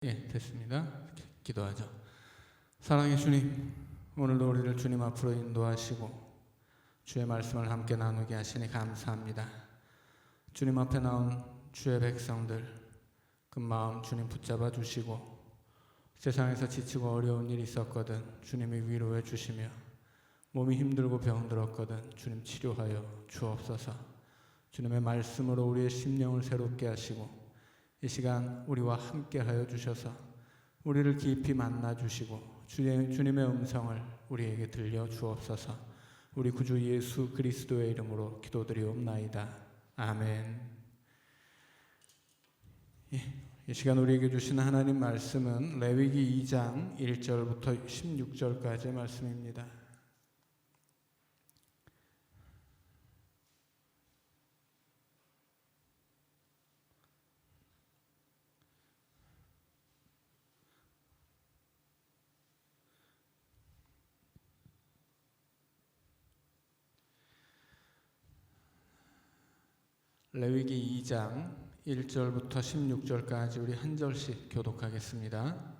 됐습니다. 기도하죠. 사랑의 주님, 오늘도 우리를 주님 앞으로 인도하시고 주의 말씀을 함께 나누게 하시니 감사합니다. 주님 앞에 나온 주의 백성들, 그 마음 주님 붙잡아 주시고, 세상에서 지치고 어려운 일이 있었거든 주님이 위로해 주시며, 몸이 힘들고 병들었거든 주님 치료하여 주옵소서. 주님의 말씀으로 우리의 심령을 새롭게 하시고 이 시간 우리와 함께하여 주셔서 우리를 깊이 만나 주시고 주님의 음성을 우리에게 들려 주옵소서. 우리 구주 예수 그리스도의 이름으로 기도드리옵나이다. 아멘. 이 시간 우리에게 주시는 하나님 말씀은 레위기 2장 1절부터 16절까지의 말씀입니다. 레위기 2장 1절부터 16절까지 우리 한 절씩 교독하겠습니다.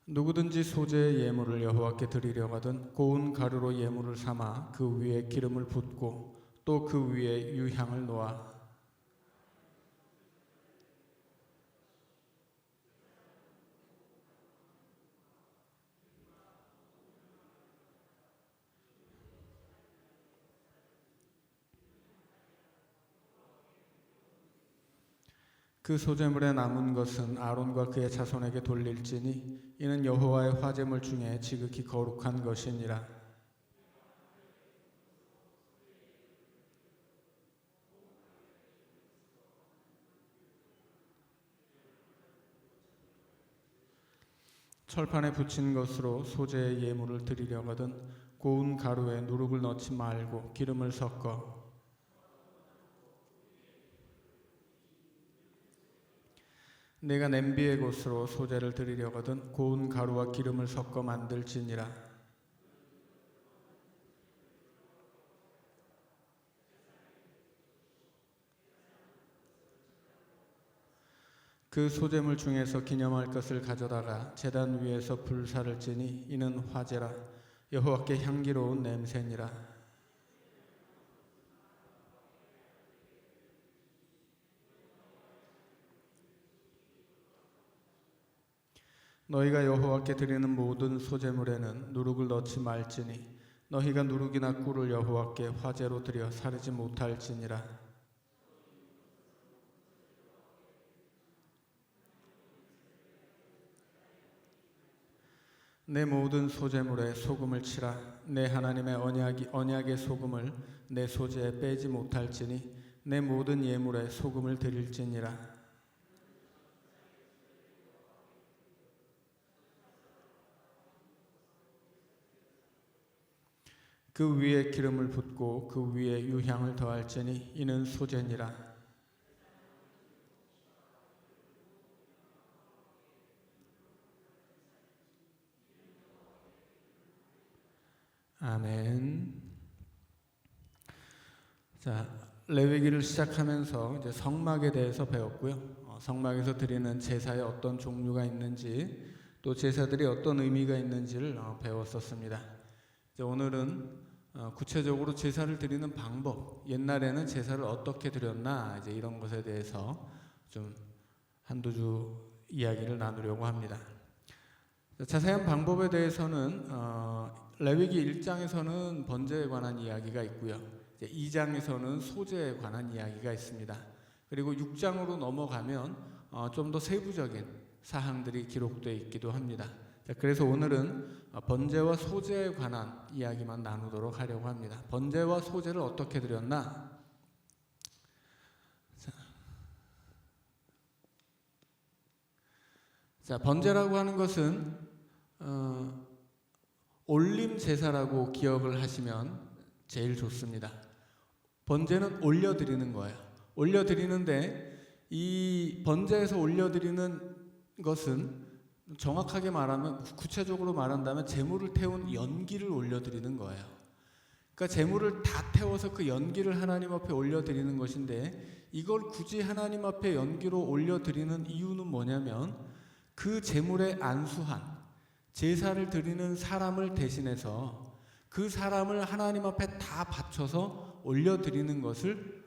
누구든지 소재의 예물을 여호와께 드리려거든 고운 가루로 예물을 삼아 그 위에 기름을 붓고 또 그 위에 유향을 놓아 그 소재물에 남은 것은 아론과 그의 자손에게 돌릴지니 이는 여호와의 화제물 중에 지극히 거룩한 것이니라. 철판에 붙인 것으로 소재의 예물을 드리려거든 고운 가루에 누룩을 넣지 말고 기름을 섞어 내가 냄비의 곳으로 소재를 드리려거든 고운 가루와 기름을 섞어 만들지니라. 그 소재물 중에서 기념할 것을 가져다가 제단 위에서 불사를 지니 이는 화제라. 여호와께 향기로운 냄새니라. 너희가 여호와께 드리는 모든 소재물에는 누룩을 넣지 말지니 너희가 누룩이나 꿀을 여호와께 화제로 드려 사르지 못할지니라. 내 모든 소재물에 소금을 치라. 내 하나님의 언약의 소금을 내 소재에 빼지 못할지니 내 모든 예물에 소금을 드릴지니라. 그 위에 기름을 붓고 그 위에 유향을 더할지니 이는 소재니라. 아멘. 자, 레위기를 시작하면서 이제 성막에 대해서 배웠고요. 성막에서 드리는 제사에 어떤 종류가 있는지, 또 제사들이 어떤 의미가 있는지를 배웠었습니다. 이제 오늘은 구체적으로 제사를 드리는 방법, 옛날에는 제사를 어떻게 드렸나, 이제 이런 것에 대해서 좀 한두 주 이야기를 나누려고 합니다. 자세한 방법에 대해서는 레위기 1장에서는 번제에 관한 이야기가 있고요. 이제 2장에서는 소제에 관한 이야기가 있습니다. 그리고 6장으로 넘어가면 좀 더 세부적인 사항들이 기록되어 있기도 합니다. 그래서 오늘은 번제와 소제에 관한 이야기만 나누도록 하려고 합니다. 번제와 소제를 어떻게 드렸나? 자, 번제라고 하는 것은 올림 제사라고 기억을 하시면 제일 좋습니다. 번제는 올려드리는 거예요. 올려드리는데 이 번제에서 올려드리는 것은 정확하게 말하면, 구체적으로 말한다면 제물을 태운 연기를 올려드리는 거예요. 그러니까 제물을 다 태워서 그 연기를 하나님 앞에 올려드리는 것인데, 이걸 굳이 하나님 앞에 연기로 올려드리는 이유는 뭐냐면, 그 제물에 안수한 제사를 드리는 사람을 대신해서 그 사람을 하나님 앞에 다 바쳐서 올려드리는 것을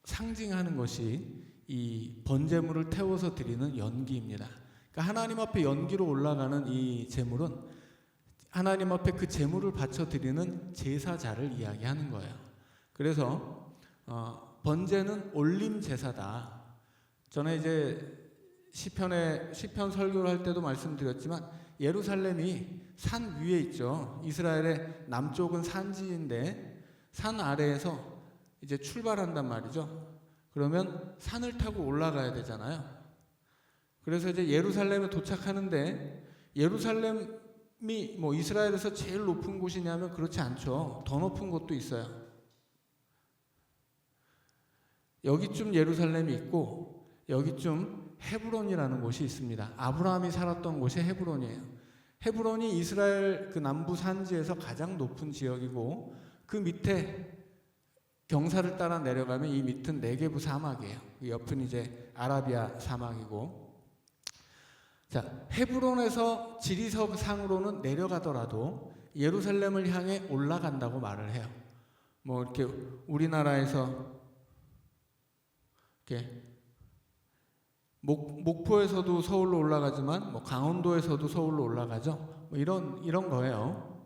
상징하는 것이 이 번제물을 태워서 드리는 연기입니다. 그러니까 하나님 앞에 연기로 올라가는 이 제물은 하나님 앞에 그 제물을 바쳐 드리는 제사자를 이야기하는 거예요. 그래서 번제는 올림 제사다. 전에 이제 시편 설교를 할 때도 말씀드렸지만, 예루살렘이 산 위에 있죠. 이스라엘의 남쪽은 산지인데 산 아래에서 이제 출발한단 말이죠. 그러면 산을 타고 올라가야 되잖아요. 그래서 이제 예루살렘에 도착하는데, 예루살렘이 뭐 이스라엘에서 제일 높은 곳이냐면 그렇지 않죠. 더 높은 곳도 있어요. 여기쯤 예루살렘이 있고 여기쯤 헤브론이라는 곳이 있습니다. 아브라함이 살았던 곳이 헤브론이에요. 헤브론이 이스라엘 그 남부 산지에서 가장 높은 지역이고, 그 밑에 경사를 따라 내려가면 이 밑은 네게부 사막이에요. 그 옆은 이제 아라비아 사막이고, 자, 헤브론에서 지리석상으로는 내려가더라도 예루살렘을 향해 올라간다고 말을 해요. 뭐 이렇게 우리나라에서 이렇게 목포에서도 서울로 올라가지만 뭐 강원도에서도 서울로 올라가죠. 뭐 이런 거예요.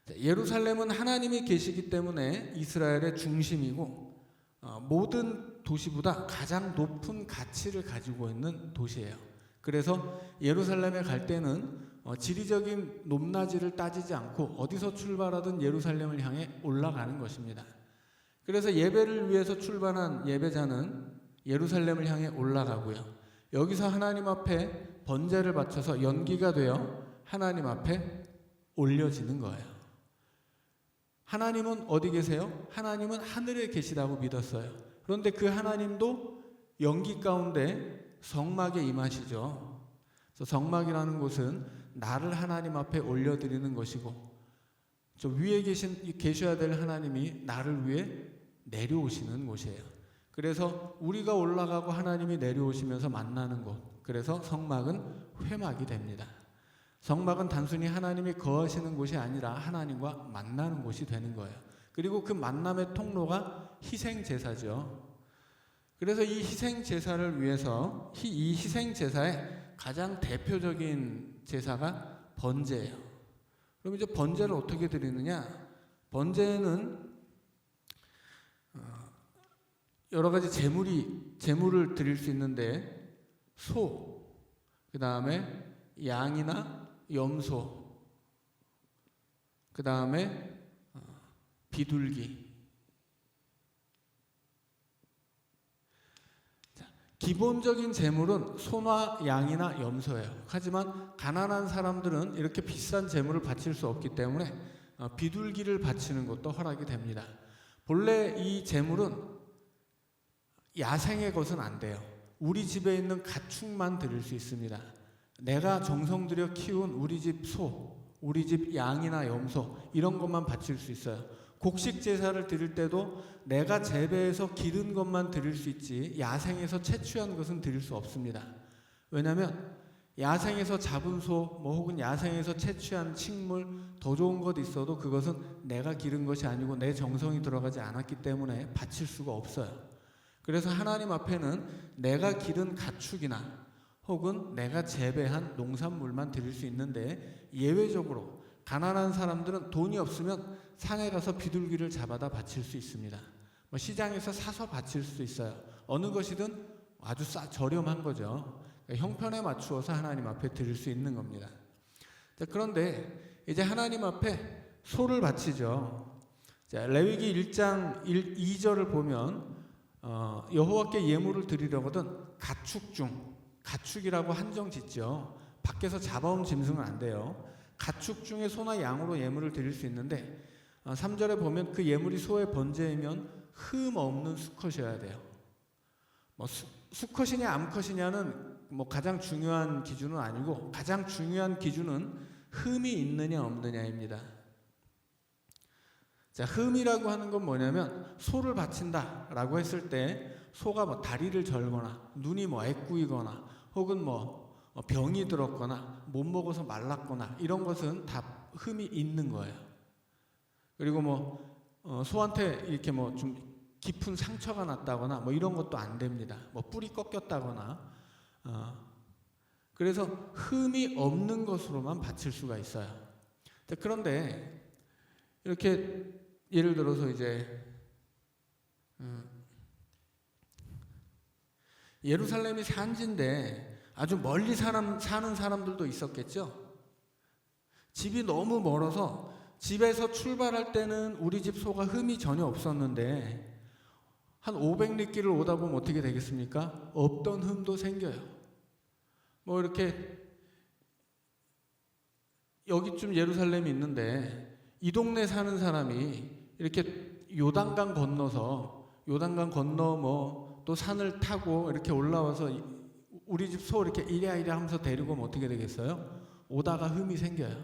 자, 예루살렘은 하나님이 계시기 때문에 이스라엘의 중심이고 모든 도시보다 가장 높은 가치를 가지고 있는 도시예요. 그래서 예루살렘에 갈 때는 지리적인 높낮이를 따지지 않고 어디서 출발하든 예루살렘을 향해 올라가는 것입니다. 그래서 예배를 위해서 출발한 예배자는 예루살렘을 향해 올라가고요. 여기서 하나님 앞에 번제를 바쳐서 연기가 되어 하나님 앞에 올려지는 거예요. 하나님은 어디 계세요? 하나님은 하늘에 계시다고 믿었어요. 그런데 그 하나님도 연기 가운데 성막에 임하시죠. 그래서 성막이라는 곳은 나를 하나님 앞에 올려드리는 것이고, 저 위에 계셔야 될 하나님이 나를 위해 내려오시는 곳이에요. 그래서 우리가 올라가고 하나님이 내려오시면서 만나는 곳, 그래서 성막은 회막이 됩니다. 성막은 단순히 하나님이 거하시는 곳이 아니라 하나님과 만나는 곳이 되는 거예요. 그리고 그 만남의 통로가 희생제사죠. 그래서 이 희생제사를 위해서 이 희생제사의 가장 대표적인 제사가 번제예요. 그럼 이제 번제를 어떻게 드리느냐? 번제는 여러 가지 제물을 드릴 수 있는데, 소, 그 다음에 양이나 염소, 그 다음에 비둘기. 기본적인 제물은 소나 양이나 염소예요. 하지만 가난한 사람들은 이렇게 비싼 제물을 바칠 수 없기 때문에 비둘기를 바치는 것도 허락이 됩니다. 본래 이 제물은 야생의 것은 안 돼요. 우리 집에 있는 가축만 드릴 수 있습니다. 내가 정성 들여 키운 우리 집 소, 우리 집 양이나 염소, 이런 것만 바칠 수 있어요. 곡식 제사를 드릴 때도 내가 재배해서 기른 것만 드릴 수 있지, 야생에서 채취한 것은 드릴 수 없습니다. 왜냐하면 야생에서 잡은 소, 뭐 혹은 야생에서 채취한 식물, 더 좋은 것 있어도 그것은 내가 기른 것이 아니고 내 정성이 들어가지 않았기 때문에 바칠 수가 없어요. 그래서 하나님 앞에는 내가 기른 가축이나 혹은 내가 재배한 농산물만 드릴 수 있는데, 예외적으로 가난한 사람들은 돈이 없으면 산에 가서 비둘기를 잡아다 바칠 수 있습니다. 뭐 시장에서 사서 바칠 수 있어요. 어느 것이든 아주 저렴한 거죠. 그러니까 형편에 맞추어서 하나님 앞에 드릴 수 있는 겁니다. 자, 그런데 이제 하나님 앞에 소를 바치죠. 자, 레위기 1장 2절을 보면 여호와께 예물을 드리려거든 가축이라고 한정 짓죠. 밖에서 잡아온 짐승은 안 돼요. 가축 중에 소나 양으로 예물을 드릴 수 있는데, 3절에 보면 그 예물이 소의 번제이면 흠 없는 수컷이어야 돼요. 뭐 수컷이냐 암컷이냐는 뭐 가장 중요한 기준은 아니고, 가장 중요한 기준은 흠이 있느냐 없느냐입니다. 자, 흠이라고 하는 건 뭐냐면 소를 바친다라고 했을 때 소가 뭐 다리를 절거나 눈이 뭐 애꾸이거나 혹은 뭐 병이 들었거나 못 먹어서 말랐거나 이런 것은 다 흠이 있는 거예요. 그리고 뭐 소한테 이렇게 뭐 좀 깊은 상처가 났다거나 뭐 이런 것도 안 됩니다. 뭐 뿔이 꺾였다거나 그래서 흠이 없는 것으로만 바칠 수가 있어요. 그런데 이렇게 예를 들어서 이제 예루살렘이 산지인데 아주 멀리 사는 사람들도 있었겠죠. 집이 너무 멀어서 집에서 출발할 때는 우리 집 소가 흠이 전혀 없었는데 한 500리길을 오다 보면 어떻게 되겠습니까? 없던 흠도 생겨요. 뭐 이렇게 여기쯤 예루살렘이 있는데 이 동네 사는 사람이 이렇게 요단강 건너 뭐 또 산을 타고 이렇게 올라와서 우리 집 소 이렇게 이래 하면서 데리고 오면 어떻게 되겠어요? 오다가 흠이 생겨요.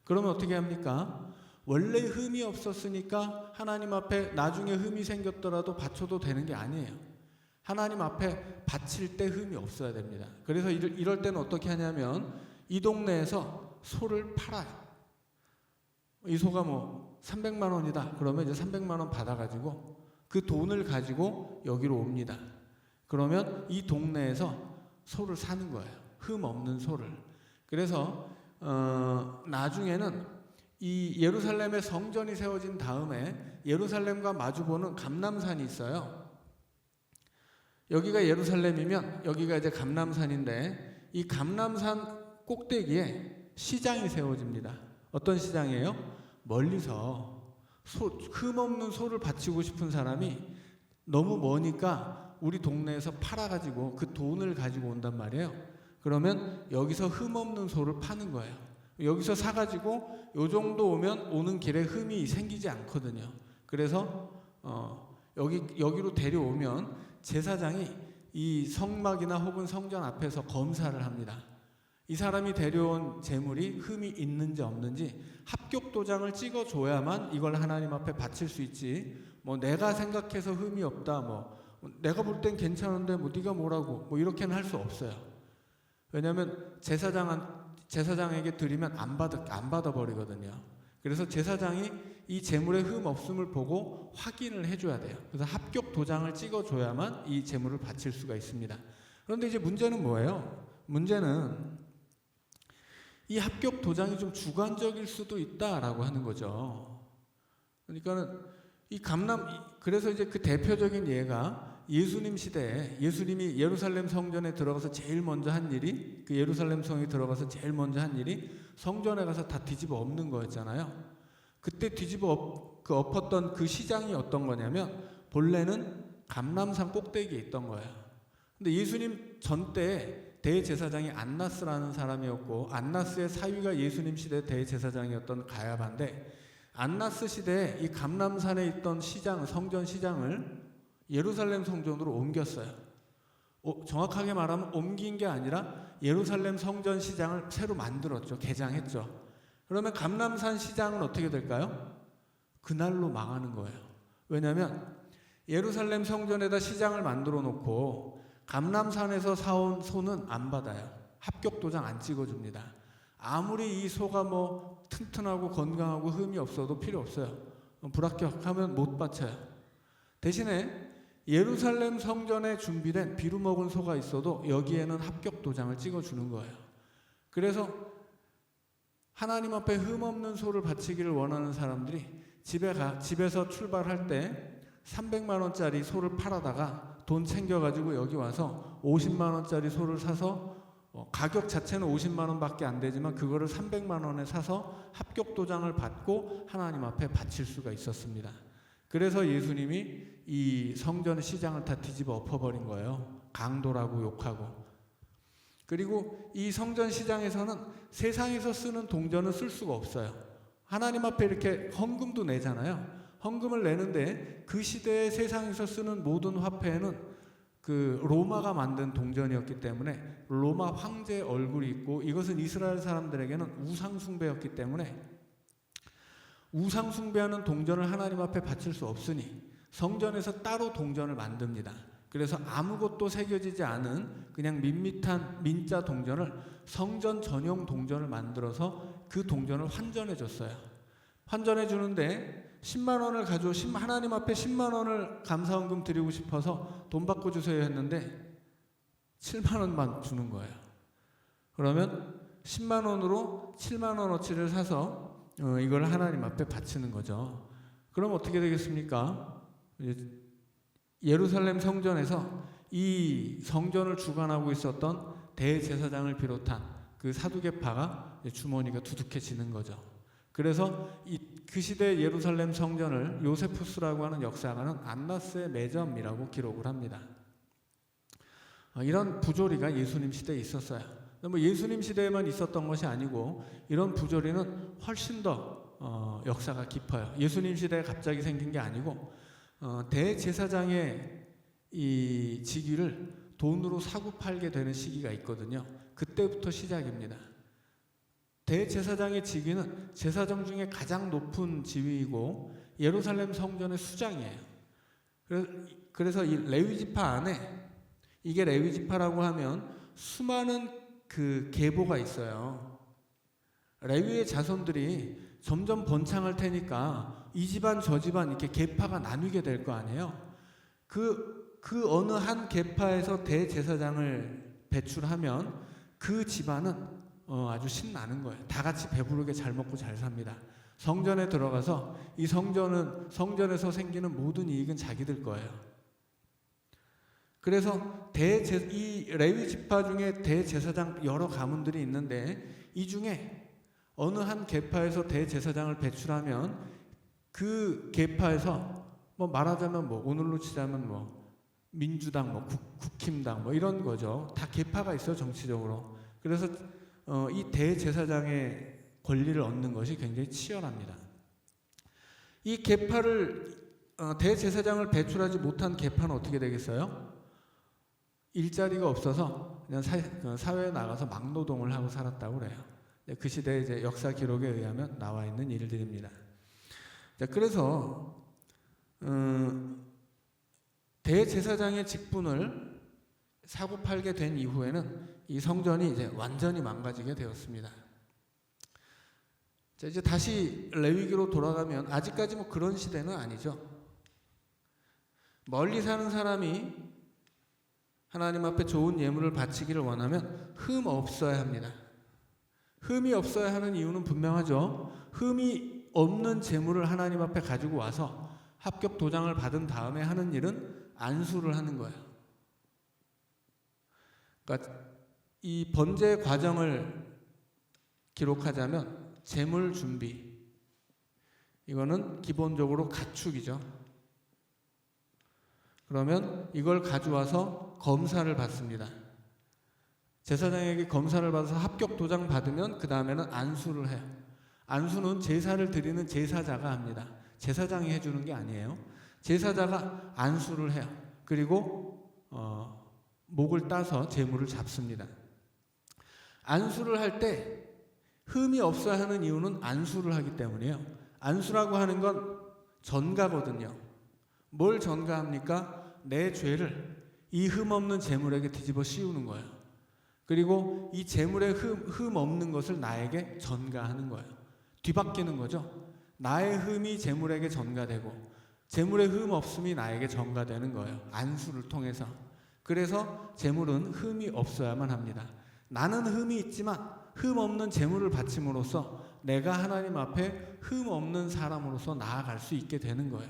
그러면 어떻게 합니까? 원래 흠이 없었으니까 하나님 앞에 나중에 흠이 생겼더라도 바쳐도 되는 게 아니에요. 하나님 앞에 바칠 때 흠이 없어야 됩니다. 그래서 이럴 때는 어떻게 하냐면 이 동네에서 소를 팔아요. 이 소가 뭐 300만 원이다. 그러면 이제 300만 원 받아가지고 그 돈을 가지고 여기로 옵니다. 그러면 이 동네에서 소를 사는 거예요. 흠 없는 소를. 그래서 나중에는 이 예루살렘의 성전이 세워진 다음에 예루살렘과 마주보는 감람산이 있어요. 여기가 예루살렘이면 여기가 이제 감람산인데 이 감람산 꼭대기에 시장이 세워집니다. 어떤 시장이에요? 멀리서 흠 없는 소를 바치고 싶은 사람이 너무 머니까 우리 동네에서 팔아가지고 그 돈을 가지고 온단 말이에요. 그러면 여기서 흠 없는 소를 파는 거예요. 여기서 사가지고 요 정도 오면 오는 길에 흠이 생기지 않거든요. 그래서 여기로 데려오면 제사장이 이 성막이나 혹은 성전 앞에서 검사를 합니다. 이 사람이 데려온 재물이 흠이 있는지 없는지 합격 도장을 찍어줘야만 이걸 하나님 앞에 바칠 수 있지. 뭐 내가 생각해서 흠이 없다, 뭐 내가 볼 땐 괜찮은데 뭐 네가 뭐라고 뭐 이렇게는 할 수 없어요. 왜냐하면 제사장에게 드리면 안 받아 버리거든요. 그래서 제사장이 이 재물의 흠 없음을 보고 확인을 해줘야 돼요. 그래서 합격 도장을 찍어줘야만 이 재물을 바칠 수가 있습니다. 그런데 이제 문제는 뭐예요? 문제는 이 합격 도장이 좀 주관적일 수도 있다라고 하는 거죠. 그러니까는 그래서 이제 그 대표적인 예가 예수님 시대에 예수님이 예루살렘 성전에 들어가서 제일 먼저 한 일이 그 예루살렘 성에 들어가서 제일 먼저 한 일이 성전에 가서 다 뒤집어 엎는 거였잖아요. 그때 뒤집어 엎었던 그 시장이 어떤 거냐면 본래는 감람산 꼭대기에 있던 거예요. 근데 예수님 전 때에 대제사장이 안나스라는 사람이었고 안나스의 사위가 예수님 시대 대제사장이었던 가야바인데 안나스 시대에 이 감람산에 있던 성전 시장을 예루살렘 성전으로 옮겼어요. 정확하게 말하면 옮긴 게 아니라 예루살렘 성전 시장을 새로 만들었죠. 개장했죠. 그러면 감람산 시장은 어떻게 될까요? 그날로 망하는 거예요. 왜냐하면 예루살렘 성전에다 시장을 만들어 놓고 감람산에서 사온 소는 안 받아요. 합격 도장 안 찍어줍니다. 아무리 이 소가 뭐 튼튼하고 건강하고 흠이 없어도 필요 없어요. 불합격하면 못 바쳐요. 대신에 예루살렘 성전에 준비된 비루 먹은 소가 있어도 여기에는 합격 도장을 찍어주는 거예요. 그래서 하나님 앞에 흠 없는 소를 바치기를 원하는 사람들이 집에서 출발할 때 300만 원짜리 소를 팔아다가 돈 챙겨가지고 여기 와서 50만 원짜리 소를 사서 가격 자체는 50만 원밖에 안 되지만 그거를 300만 원에 사서 합격 도장을 받고 하나님 앞에 바칠 수가 있었습니다. 그래서 예수님이 이 성전 시장을 다 뒤집어 엎어버린 거예요. 강도라고 욕하고. 그리고 이 성전 시장에서는 세상에서 쓰는 동전은 쓸 수가 없어요. 하나님 앞에 이렇게 헌금도 내잖아요. 헌금을 내는데 그 시대에 세상에서 쓰는 모든 화폐에는 그 로마가 만든 동전이었기 때문에 로마 황제의 얼굴이 있고 이것은 이스라엘 사람들에게는 우상 숭배였기 때문에 우상 숭배하는 동전을 하나님 앞에 바칠 수 없으니 성전에서 따로 동전을 만듭니다. 그래서 아무것도 새겨지지 않은 그냥 밋밋한 민자 동전을 성전 전용 동전을 만들어서 그 동전을 환전해 줬어요. 환전해 주는데 10만 원을 가지고 하나님 앞에 10만 원을 감사원금 드리고 싶어서 돈 바꿔 주세요 했는데 7만 원만 주는 거예요. 그러면 10만 원으로 7만 원어치를 사서 이걸 하나님 앞에 바치는 거죠. 그럼 어떻게 되겠습니까? 예루살렘 성전에서 이 성전을 주관하고 있었던 대제사장을 비롯한 그 사두개파가 주머니가 두둑해지는 거죠. 그래서 그 시대 예루살렘 성전을 요세푸스라고 하는 역사가는 안나스의 매점이라고 기록을 합니다. 이런 부조리가 예수님 시대에 있었어요. 뭐 예수님 시대에만 있었던 것이 아니고 이런 부조리는 훨씬 더 역사가 깊어요. 예수님 시대에 갑자기 생긴 게 아니고 대제사장의 이 직위를 돈으로 사고 팔게 되는 시기가 있거든요. 그때부터 시작입니다. 대제사장의 직위는 제사장 중에 가장 높은 지위이고 예루살렘 성전의 수장이에요. 그래서 이 레위지파 안에, 이게 레위지파라고 하면 수많은 그 계보가 있어요. 레위의 자손들이 점점 번창할 테니까 이 집안 저 집안 이렇게 계파가 나뉘게 될 거 아니에요. 그 어느 한 계파에서 대제사장을 배출하면 그 집안은 아주 신나는 거예요. 다 같이 배부르게 잘 먹고 잘 삽니다. 성전에 들어가서 이 성전에서 생기는 모든 이익은 자기들 거예요. 그래서 이 레위 지파 중에 대제사장 여러 가문들이 있는데 이 중에 어느 한 계파에서 대제사장을 배출하면 그 계파에서 뭐 말하자면 뭐 오늘로 치자면 뭐 민주당, 뭐 국힘당 뭐 이런 거죠. 다 계파가 있어요, 정치적으로. 그래서 이 대제사장의 권리를 얻는 것이 굉장히 치열합니다. 이 계파를 대제사장을 배출하지 못한 계파는 어떻게 되겠어요? 일자리가 없어서 그냥 사회에 나가서 막노동을 하고 살았다고 그래요. 그 시대의 이제 역사 기록에 의하면 나와 있는 일들입니다. 자, 그래서 대제사장의 직분을 사고 팔게 된 이후에는 이 성전이 이제 완전히 망가지게 되었습니다. 자, 이제 다시 레위기로 돌아가면 아직까지 뭐 그런 시대는 아니죠. 멀리 사는 사람이 하나님 앞에 좋은 예물을 바치기를 원하면 흠 없어야 합니다. 흠이 없어야 하는 이유는 분명하죠. 흠이 없는 제물을 하나님 앞에 가지고 와서 합격 도장을 받은 다음에 하는 일은 안수를 하는 거예요. 그러니까 이 번제 과정을 기록하자면 제물 준비, 이거는 기본적으로 가축이죠. 그러면 이걸 가져와서 검사를 받습니다. 제사장에게 검사를 받아서 합격 도장 받으면 그 다음에는 안수를 해요. 안수는 제사를 드리는 제사자가 합니다. 제사장이 해주는 게 아니에요. 제사자가 안수를 해요. 그리고 목을 따서 제물을 잡습니다. 안수를 할 때 흠이 없어야 하는 이유는 안수를 하기 때문이에요. 안수라고 하는 건 전가거든요. 뭘 전가합니까? 내 죄를 이 흠 없는 제물에게 뒤집어 씌우는 거예요. 그리고 이 제물에 흠 없는 것을 나에게 전가하는 거예요. 뒤바뀌는 거죠. 나의 흠이 제물에게 전가되고 제물의 흠 없음이 나에게 전가되는 거예요. 안수를 통해서. 그래서 제물은 흠이 없어야만 합니다. 나는 흠이 있지만 흠 없는 제물을 바침으로써 내가 하나님 앞에 흠 없는 사람으로서 나아갈 수 있게 되는 거예요.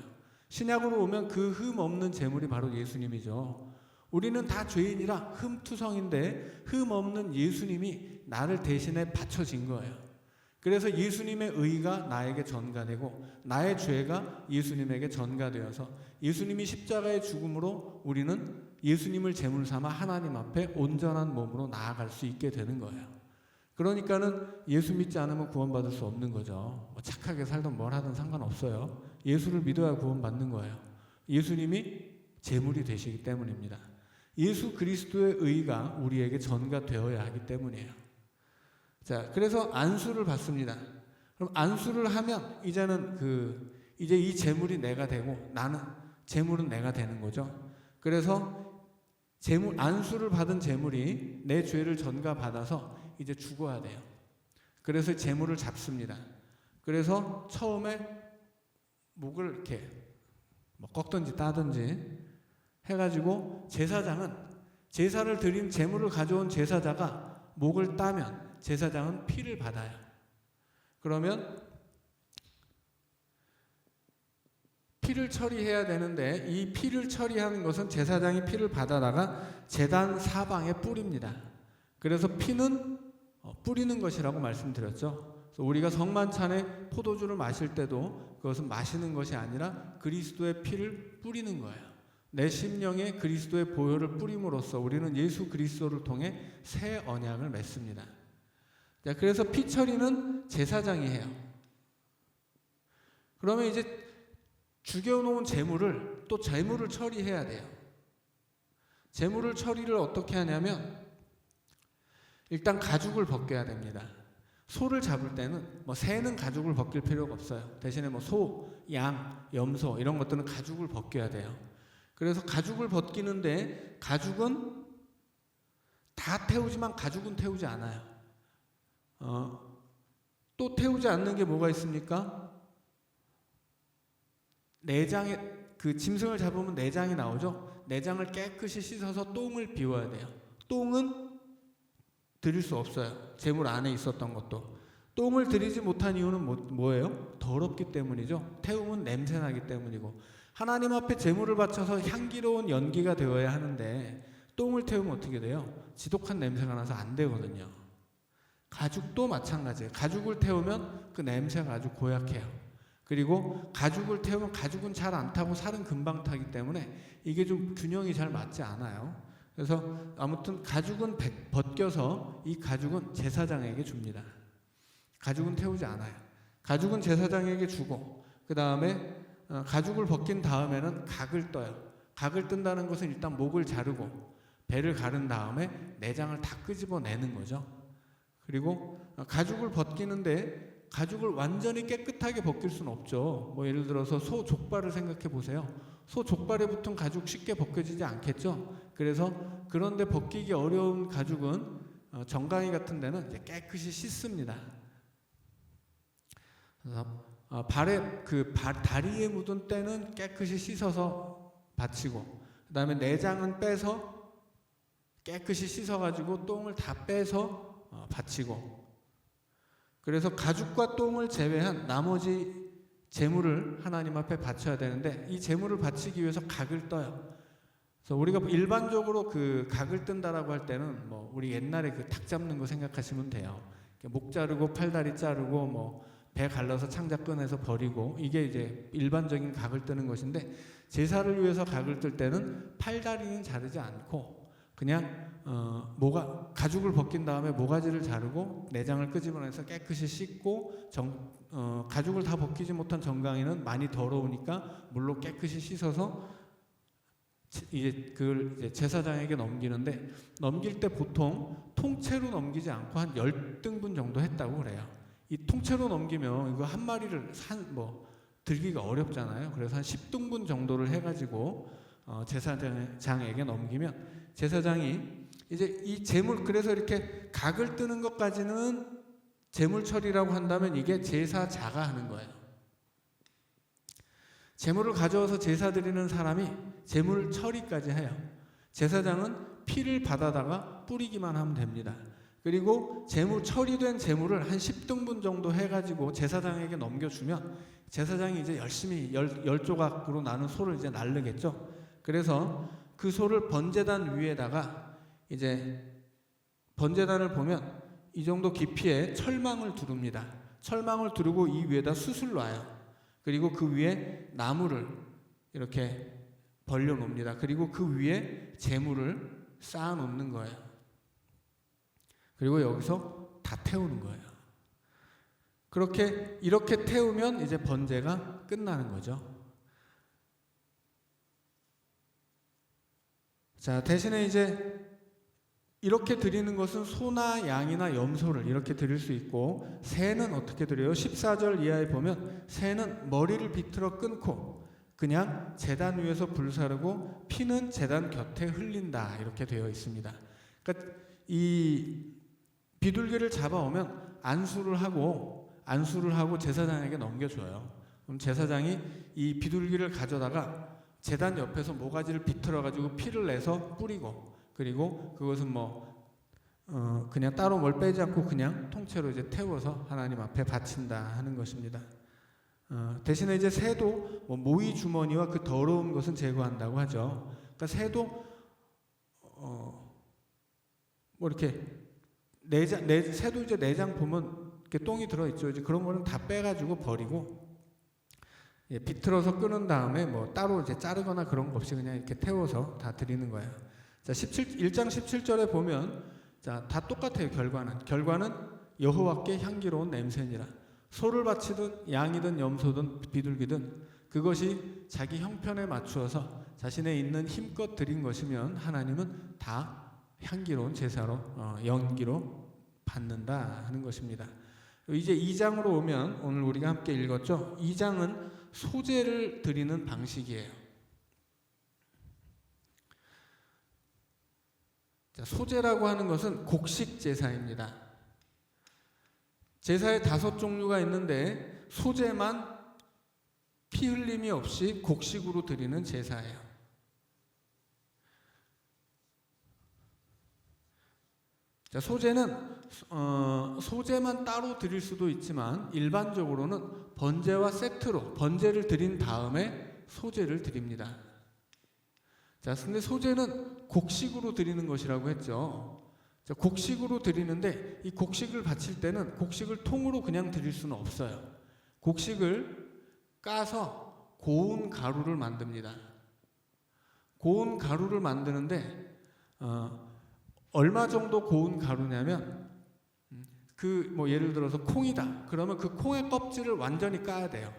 신약으로 오면 그 흠 없는 제물이 바로 예수님이죠. 우리는 다 죄인이라 흠투성인데 흠 없는 예수님이 나를 대신에 바쳐진 거예요. 그래서 예수님의 의가 나에게 전가되고 나의 죄가 예수님에게 전가되어서 예수님이 십자가의 죽음으로 우리는 예수님을 제물 삼아 하나님 앞에 온전한 몸으로 나아갈 수 있게 되는 거예요. 그러니까는 예수 믿지 않으면 구원받을 수 없는 거죠. 뭐 착하게 살든 뭘 하든 상관없어요. 예수를 믿어야 구원받는 거예요. 예수님이 제물이 되시기 때문입니다. 예수 그리스도의 의가 우리에게 전가되어야 하기 때문이에요. 자, 그래서 안수를 받습니다. 그럼 안수를 하면 이제는 이제 이 재물이 내가 되고 나는 재물은 내가 되는 거죠. 그래서 안수를 받은 재물이 내 죄를 전가받아서 이제 죽어야 돼요. 그래서 재물을 잡습니다. 그래서 처음에 목을 이렇게 뭐 꺾든지 따든지 해가지고 제사장은 제사를 드린 재물을 가져온 제사자가 목을 따면 제사장은 피를 받아요. 그러면 피를 처리해야 되는데 이 피를 처리하는 것은 제사장이 피를 받아다가 제단 사방에 뿌립니다. 그래서 피는 뿌리는 것이라고 말씀드렸죠. 그래서 우리가 성만찬에 포도주를 마실 때도 그것은 마시는 것이 아니라 그리스도의 피를 뿌리는 거예요. 내 심령에 그리스도의 보혈을 뿌림으로써 우리는 예수 그리스도를 통해 새 언약을 맺습니다. 자, 그래서 피 처리는 제사장이 해요. 그러면 이제 죽여놓은 재물을 또 재물을 처리해야 돼요. 재물을 처리를 어떻게 하냐면 일단 가죽을 벗겨야 됩니다. 소를 잡을 때는 새는 가죽을 벗길 필요가 없어요. 대신에 소, 양, 염소 이런 것들은 가죽을 벗겨야 돼요. 그래서 가죽을 벗기는데 가죽은 다 태우지만 가죽은 태우지 않아요. 또 태우지 않는 게 뭐가 있습니까? 내장에 짐승을 잡으면 내장이 나오죠. 내장을 깨끗이 씻어서 똥을 비워야 돼요. 똥은 드릴 수 없어요. 재물 안에 있었던 것도. 똥을 드리지 못한 이유는 뭐예요? 더럽기 때문이죠. 태우면 냄새 나기 때문이고, 하나님 앞에 재물을 바쳐서 향기로운 연기가 되어야 하는데 똥을 태우면 어떻게 돼요? 지독한 냄새가 나서 안 되거든요. 가죽도 마찬가지예요. 가죽을 태우면 그 냄새가 아주 고약해요. 그리고 가죽을 태우면 가죽은 잘 안 타고 살은 금방 타기 때문에 이게 좀 균형이 잘 맞지 않아요. 그래서 아무튼 가죽은 벗겨서 이 가죽은 제사장에게 줍니다. 가죽은 태우지 않아요. 가죽은 제사장에게 주고 그 다음에 가죽을 벗긴 다음에는 각을 떠요. 각을 뜬다는 것은 일단 목을 자르고 배를 가른 다음에 내장을 다 끄집어내는 거죠. 그리고 가죽을 벗기는데 가죽을 완전히 깨끗하게 벗길 수는 없죠. 예를 들어서 소 족발을 생각해 보세요. 소 족발에 붙은 가죽 쉽게 벗겨지지 않겠죠. 그래서 그런데 벗기기 어려운 가죽은 정강이 같은 데는 이제 깨끗이 씻습니다. 그래서 다리에 묻은 때는 깨끗이 씻어서 바치고, 그 다음에 내장은 빼서 깨끗이 씻어가지고 똥을 다 빼서 바치고, 그래서 가죽과 똥을 제외한 나머지 제물을 하나님 앞에 바쳐야 되는데 이 제물을 바치기 위해서 각을 떠요. 그래서 우리가 일반적으로 각을 뜬다라고 할 때는 우리 옛날에 닭 잡는 거 생각하시면 돼요. 목 자르고 팔다리 자르고 배 갈라서 창자 꺼내서 버리고, 이게 이제 일반적인 각을 뜨는 것인데 제사를 위해서 각을 뜰 때는 팔다리는 자르지 않고 그냥 가죽을 벗긴 다음에 모가지를 자르고 내장을 끄집어내서 깨끗이 씻고, 가죽을 다 벗기지 못한 정강이는 많이 더러우니까 물로 깨끗이 씻어서 그걸 제사장에게 넘기는데, 넘길 때 보통 통째로 넘기지 않고 한 10등분 정도 했다고 그래요. 이 통째로 넘기면 이거 한 마리를 들기가 어렵잖아요. 그래서 한 10등분 정도를 해가지고 제사장에게 넘기면 제사장이 이제 이 재물, 그래서 이렇게 각을 뜨는 것까지는 재물 처리라고 한다면 이게 제사자가 하는 거예요. 재물을 가져와서 제사 드리는 사람이 재물 처리까지 해요. 제사장은 피를 받아다가 뿌리기만 하면 됩니다. 그리고 처리된 재물을 한 10등분 정도 해가지고 제사장에게 넘겨주면 제사장이 이제 열심히 10조각으로 나눈 소를 이제 날르겠죠. 그래서 그 소를 번제단 위에다가, 이제 번제단을 보면 이 정도 깊이에 철망을 두릅니다. 철망을 두르고 이 위에다 숯을 놔요. 그리고 그 위에 나무를 이렇게 벌려 놓습니다. 그리고 그 위에 재물을 쌓아 놓는 거예요. 그리고 여기서 다 태우는 거예요. 이렇게 태우면 이제 번제가 끝나는 거죠. 자, 대신에 이제 이렇게 드리는 것은 소나 양이나 염소를 이렇게 드릴 수 있고, 새는 어떻게 드려요? 14절 이하에 보면 새는 머리를 비틀어 끊고 그냥 제단 위에서 불사르고 피는 제단 곁에 흘린다, 이렇게 되어 있습니다. 그러니까 이 비둘기를 잡아오면 안수를 하고 제사장에게 넘겨줘요. 그럼 제사장이 이 비둘기를 가져다가 제단 옆에서 모가지를 비틀어 가지고 피를 내서 뿌리고, 그리고 그것은 그냥 따로 뭘 빼지 않고 그냥 통째로 이제 태워서 하나님 앞에 바친다 하는 것입니다. 대신에 이제 새도 모이 주머니와 그 더러운 것은 제거한다고 하죠. 그러니까 새도 이렇게 새도 이제 내장 보면 이렇게 똥이 들어 있죠. 이제 그런 거는 다 빼가지고 버리고, 비틀어서 끄는 다음에 따로 이제 자르거나 그런 거 없이 그냥 이렇게 태워서 다 드리는 거예요. 자, 1장 17절에 보면, 자, 다 똑같아요. 결과는 여호와께 향기로운 냄새니라. 소를 바치든 양이든 염소든 비둘기든 그것이 자기 형편에 맞추어서 자신의 있는 힘껏 드린 것이면 하나님은 다 향기로운 제사로 연기로 받는다 하는 것입니다. 이제 2장으로 오면, 오늘 우리가 함께 읽었죠. 2장은 소제를 드리는 방식이에요. 자, 소제라고 하는 것은 곡식 제사입니다. 제사에 5종류가 있는데 소제만 피 흘림이 없이 곡식으로 드리는 제사예요. 자, 소제만 따로 드릴 수도 있지만 일반적으로는 번제와 세트로 번제를 드린 다음에 소제를 드립니다. 자, 근데 소제는 곡식으로 드리는 것이라고 했죠. 자, 곡식으로 드리는데 이 곡식을 바칠 때는 곡식을 통으로 그냥 드릴 수는 없어요. 곡식을 까서 고운 가루를 만듭니다. 고운 가루를 만드는데 얼마 정도 고운 가루냐면, 예를 들어서 콩이다. 그러면 그 콩의 껍질을 완전히 까야 돼요.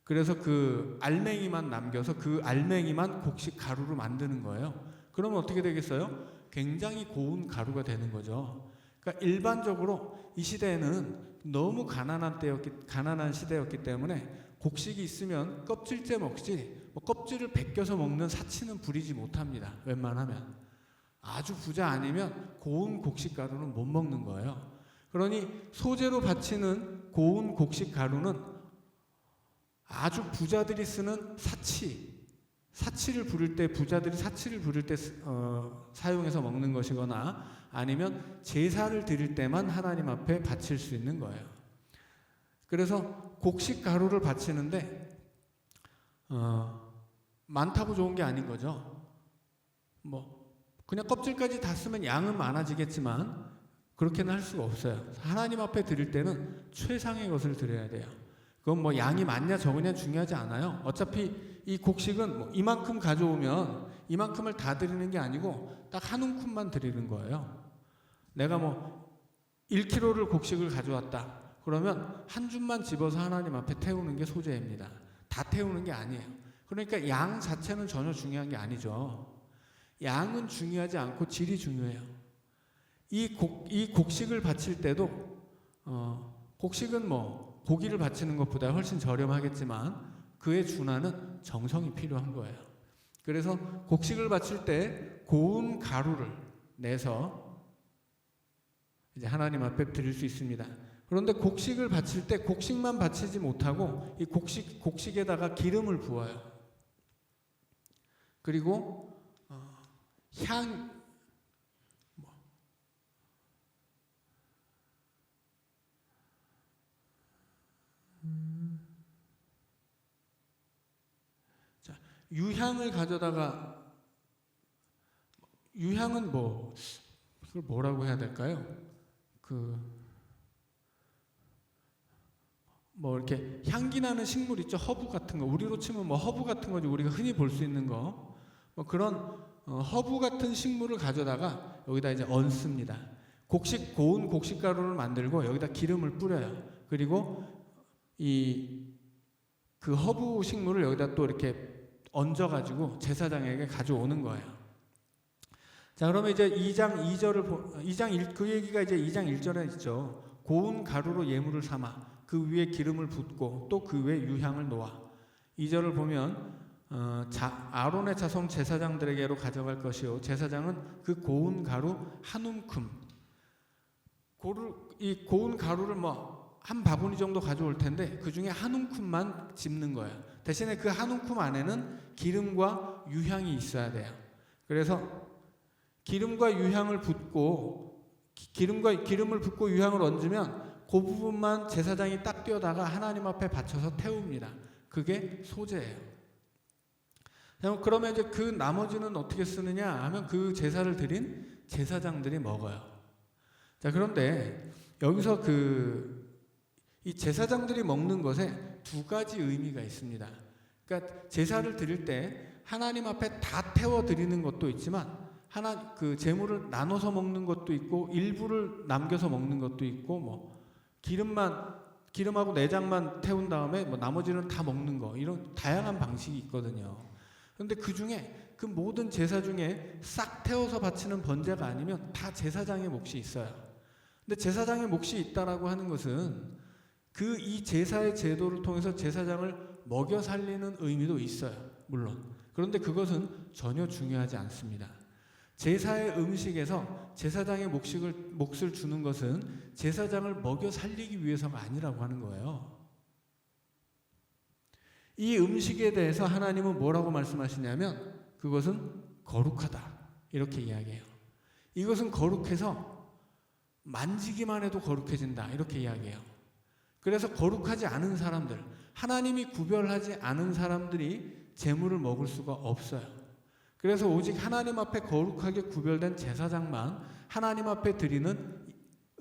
그래서 그 알맹이만 남겨서 그 알맹이만 곡식 가루로 만드는 거예요. 그러면 어떻게 되겠어요? 굉장히 고운 가루가 되는 거죠. 그러니까 일반적으로 이 시대에는 너무 가난한 시대였기 때문에 곡식이 있으면 껍질째 먹지, 껍질을 벗겨서 먹는 사치는 부리지 못합니다. 웬만하면. 아주 부자 아니면 고운 곡식 가루는 못 먹는 거예요. 그러니 소제로 바치는 고운 곡식 가루는 아주 부자들이 쓰는 사치를 부릴 때, 부자들이 사치를 부릴 때 사용해서 먹는 것이거나 아니면 제사를 드릴 때만 하나님 앞에 바칠 수 있는 거예요. 그래서 곡식 가루를 바치는데 많다고 좋은 게 아닌 거죠. 그냥 껍질까지 다 쓰면 양은 많아지겠지만 그렇게는 할 수가 없어요. 하나님 앞에 드릴 때는 최상의 것을 드려야 돼요. 그건 양이 많냐 적으냐 중요하지 않아요. 어차피 이 곡식은 이만큼 가져오면 이만큼을 다 드리는 게 아니고 딱 한 움큼만 드리는 거예요. 내가 1kg를 곡식을 가져왔다. 그러면 한 줌만 집어서 하나님 앞에 태우는 게 소제입니다. 다 태우는 게 아니에요. 그러니까 양 자체는 전혀 중요한 게 아니죠. 양은 중요하지 않고 질이 중요해요. 이 곡식을 바칠 때도 곡식은 고기를 바치는 것보다 훨씬 저렴하겠지만 그에 준하는 정성이 필요한 거예요. 그래서 곡식을 바칠 때 고운 가루를 내서 이제 하나님 앞에 드릴 수 있습니다. 그런데 곡식을 바칠 때 곡식만 바치지 못하고 이 곡식에다가 기름을 부어요. 그리고 유향을 가져다가, 유향은 이걸 뭐라고 해야 될까요? 이렇게 향기 나는 식물 있죠. 허브 같은 거. 우리로 치면 허브 같은 거지, 우리가 흔히 볼 수 있는 거. 그런 허브 같은 식물을 가져다가 여기다 이제 얹습니다. 고운 곡식 가루를 만들고 여기다 기름을 뿌려요. 그리고 그 허브 식물을 여기다 또 이렇게 얹어가지고 제사장에게 가져오는 거예요. 자, 그러면 이제 2장 2절을 2장 1, 그 얘기가 이제 2장 1절에 있죠. 고운 가루로 예물을 삼아 그 위에 기름을 붓고 또 그 위에 유향을 놓아. 2절을 보면 아론의 자손 제사장들에게로 가져갈 것이요, 제사장은 그 고운 가루 한 움큼, 이 고운 가루를 한 바구니 정도 가져올 텐데 그 중에 한 움큼만 집는 거예요. 대신에 그 한 움큼 안에는 기름과 유향이 있어야 돼요. 그래서 기름과 유향을 붓고 기름을 붓고 유향을 얹으면 그 부분만 제사장이 딱 떼어다가 하나님 앞에 바쳐서 태웁니다. 그게 소제예요. 그러면 이제 그 나머지는 어떻게 쓰느냐 하면 그 제사를 드린 제사장들이 먹어요. 자, 그런데 여기서 이 제사장들이 먹는 것에 두 가지 의미가 있습니다. 그러니까 제사를 드릴 때 하나님 앞에 다 태워 드리는 것도 있지만 그 제물을 나눠서 먹는 것도 있고 일부를 남겨서 먹는 것도 있고 기름하고 내장만 태운 다음에 나머지는 다 먹는 거, 이런 다양한 방식이 있거든요. 그런데 그 중에 그 모든 제사 중에 싹 태워서 바치는 번제가 아니면 다 제사장의 몫이 있어요. 근데 제사장의 몫이 있다라고 하는 것은 이 제사의 제도를 통해서 제사장을 먹여 살리는 의미도 있어요. 물론. 그런데 그것은 전혀 중요하지 않습니다. 제사의 음식에서 제사장의 몫을 주는 것은 제사장을 먹여 살리기 위해서가 아니라고 하는 거예요. 이 음식에 대해서 하나님은 뭐라고 말씀하시냐면 그것은 거룩하다, 이렇게 이야기해요. 이것은 거룩해서 만지기만 해도 거룩해진다, 이렇게 이야기해요. 그래서 거룩하지 않은 사람들, 하나님이 구별하지 않은 사람들이 제물을 먹을 수가 없어요. 그래서 오직 하나님 앞에 거룩하게 구별된 제사장만 하나님 앞에 드리는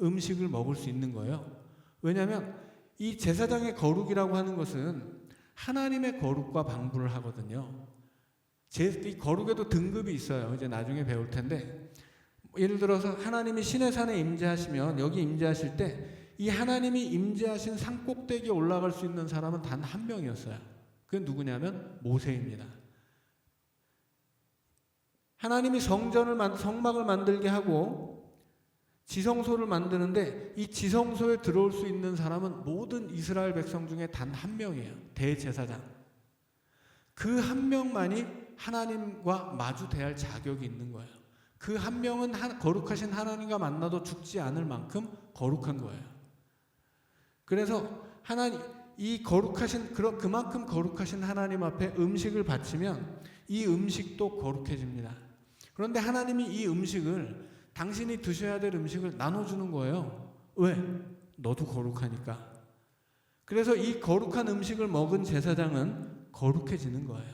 음식을 먹을 수 있는 거예요. 왜냐하면 이 제사장의 거룩이라고 하는 것은 하나님의 거룩과 방불을 하거든요. 이 거룩에도 등급이 있어요. 이제 나중에 배울 텐데, 예를 들어서 하나님이 시내산에 임재하시면 여기 임재하실 때 이 하나님이 임재하신 산꼭대기에 올라갈 수 있는 사람은 단 한 명이었어요. 그게 누구냐면 모세입니다. 하나님이 성막을 만들게 하고 지성소를 만드는데 이 지성소에 들어올 수 있는 사람은 모든 이스라엘 백성 중에 단 한 명이에요. 대제사장. 그 한 명만이 하나님과 마주 대할 자격이 있는 거예요. 그 한 명은 거룩하신 하나님과 만나도 죽지 않을 만큼 거룩한 거예요. 그래서 그만큼 거룩하신 하나님 앞에 음식을 바치면 이 음식도 거룩해집니다. 그런데 하나님이 이 음식을, 당신이 드셔야 될 음식을 나눠주는 거예요. 왜? 너도 거룩하니까. 그래서 이 거룩한 음식을 먹은 제사장은 거룩해지는 거예요.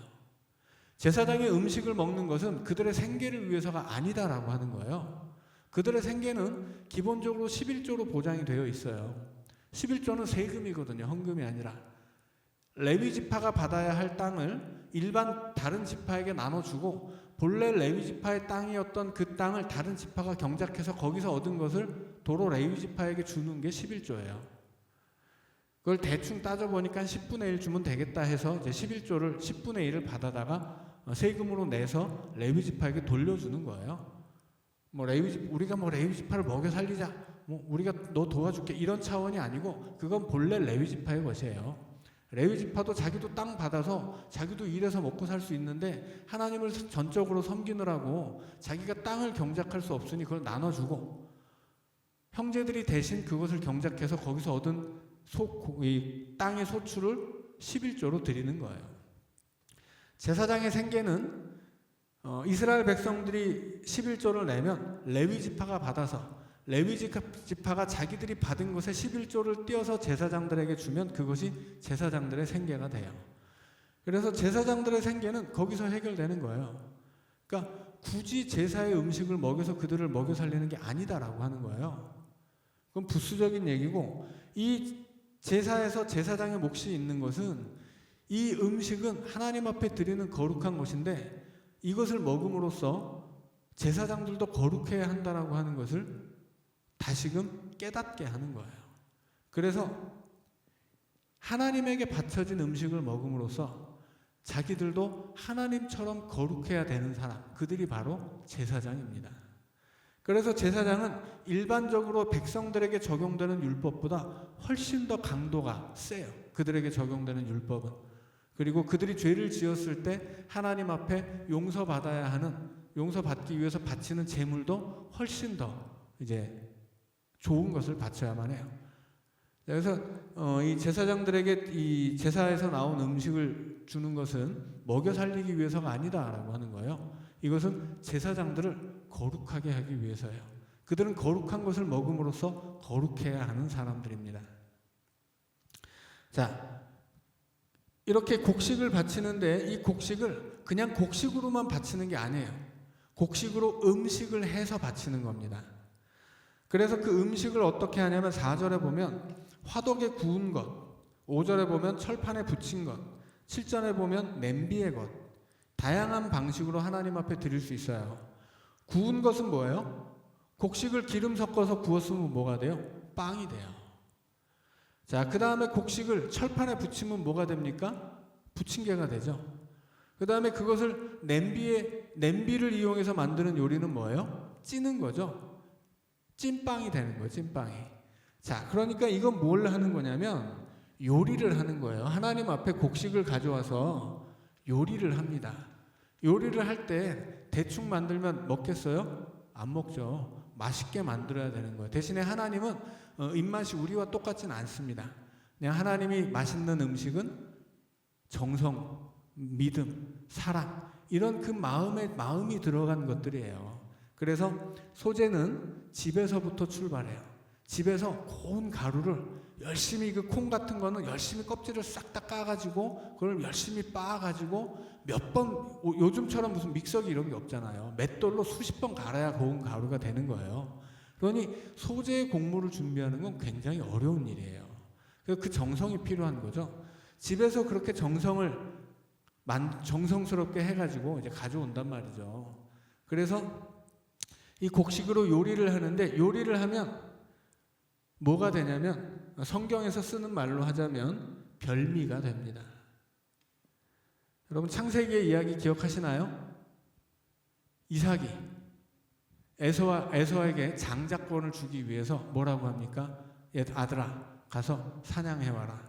제사장이 음식을 먹는 것은 그들의 생계를 위해서가 아니다라고 하는 거예요. 그들의 생계는 기본적으로 11조로 보장이 되어 있어요. 11조는 세금이거든요. 헌금이 아니라. 레위 지파가 받아야 할 땅을 일반 다른 지파에게 나눠주고 본래 레위 지파의 땅이었던 그 땅을 다른 지파가 경작해서 거기서 얻은 것을 도로 레위 지파에게 주는 게 11조예요. 그걸 대충 따져보니까 10분의 1 주면 되겠다 해서 이제 11조를 10분의 1을 받아다가 세금으로 내서 레위 지파에게 돌려주는 거예요. 우리가 레위 지파를 먹여 살리자, 우리가 너 도와줄게, 이런 차원이 아니고 그건 본래 레위 지파의 것이에요. 레위 지파도 자기도 땅 받아서 자기도 일해서 먹고 살 수 있는데 하나님을 전적으로 섬기느라고 자기가 땅을 경작할 수 없으니 그걸 나눠주고 형제들이 대신 그것을 경작해서 거기서 얻은 땅의 소출을 11조로 드리는 거예요. 제사장의 생계는 이스라엘 백성들이 11조를 내면 레위 지파가 받아서 레위 지파가 자기들이 받은 것에 11조를 띄어서 제사장들에게 주면 그것이 제사장들의 생계가 돼요. 그래서 제사장들의 생계는 거기서 해결되는 거예요. 그러니까 굳이 제사의 음식을 먹여서 그들을 먹여 살리는 게 아니다라고 하는 거예요. 그건 부수적인 얘기고, 이 제사에서 제사장의 몫이 있는 것은 이 음식은 하나님 앞에 드리는 거룩한 것인데 이것을 먹음으로써 제사장들도 거룩해야 한다라고 하는 것을 다시금 깨닫게 하는 거예요. 그래서 하나님에게 바쳐진 음식을 먹음으로써 자기들도 하나님처럼 거룩해야 되는 사람, 그들이 바로 제사장입니다. 그래서 제사장은 일반적으로 백성들에게 적용되는 율법보다 훨씬 더 강도가 세요. 그들에게 적용되는 율법은. 그리고 그들이 죄를 지었을 때 하나님 앞에 용서받아야 하는, 용서받기 위해서 바치는 제물도 훨씬 더 이제 좋은 것을 바쳐야만 해요. 그래서 이 제사장들에게 이 제사에서 나온 음식을 주는 것은 먹여 살리기 위해서가 아니다라고 하는 거예요. 이것은 제사장들을 거룩하게 하기 위해서예요. 그들은 거룩한 것을 먹음으로써 거룩해야 하는 사람들입니다. 자, 이렇게 곡식을 바치는데 이 곡식을 그냥 곡식으로만 바치는 게 아니에요. 곡식으로 음식을 해서 바치는 겁니다. 그래서 그 음식을 어떻게 하냐면 4절에 보면 화덕에 구운 것, 5절에 보면 철판에 부친 것, 7절에 보면 냄비의 것, 다양한 방식으로 하나님 앞에 드릴 수 있어요. 구운 것은 뭐예요? 곡식을 기름 섞어서 구웠으면 뭐가 돼요? 빵이 돼요. 자, 그 다음에 곡식을 철판에 붙이면 뭐가 됩니까? 부침개가 되죠. 그 다음에 그것을 냄비를 이용해서 만드는 요리는 뭐예요? 찌는 거죠. 찐빵이 되는 거예요. 찐빵이. 자, 그러니까 이건 뭘 하는 거냐면 요리를 하는 거예요. 하나님 앞에 곡식을 가져와서 요리를 합니다. 요리를 할 때 대충 만들면 먹겠어요? 안 먹죠. 맛있게 만들어야 되는 거예요. 대신에 하나님은 입맛이 우리와 똑같지는 않습니다. 그냥 하나님이 맛있는 음식은 정성, 믿음, 사랑, 이런 그 마음이 들어간 것들이에요. 그래서 소재는 집에서부터 출발해요. 집에서 고운 가루를 열심히, 그 콩 같은 거는 열심히 껍질을 싹 다 까가지고 그걸 열심히 빻아가지고 몇 번, 요즘처럼 무슨 믹서기 이런 게 없잖아요. 맷돌로 수십 번 갈아야 고운 가루가 되는 거예요. 그러니 소재의 곡물을 준비하는 건 굉장히 어려운 일이에요. 그래서 그 정성이 필요한 거죠. 집에서 그렇게 정성스럽게 해가지고 이제 가져온단 말이죠. 그래서 이 곡식으로 요리를 하는데, 요리를 하면 뭐가 되냐면 성경에서 쓰는 말로 하자면 별미가 됩니다. 여러분 창세기의 이야기 기억하시나요? 이삭이 에서에게 장자권을 주기 위해서 뭐라고 합니까? 아들아, 가서 사냥해와라.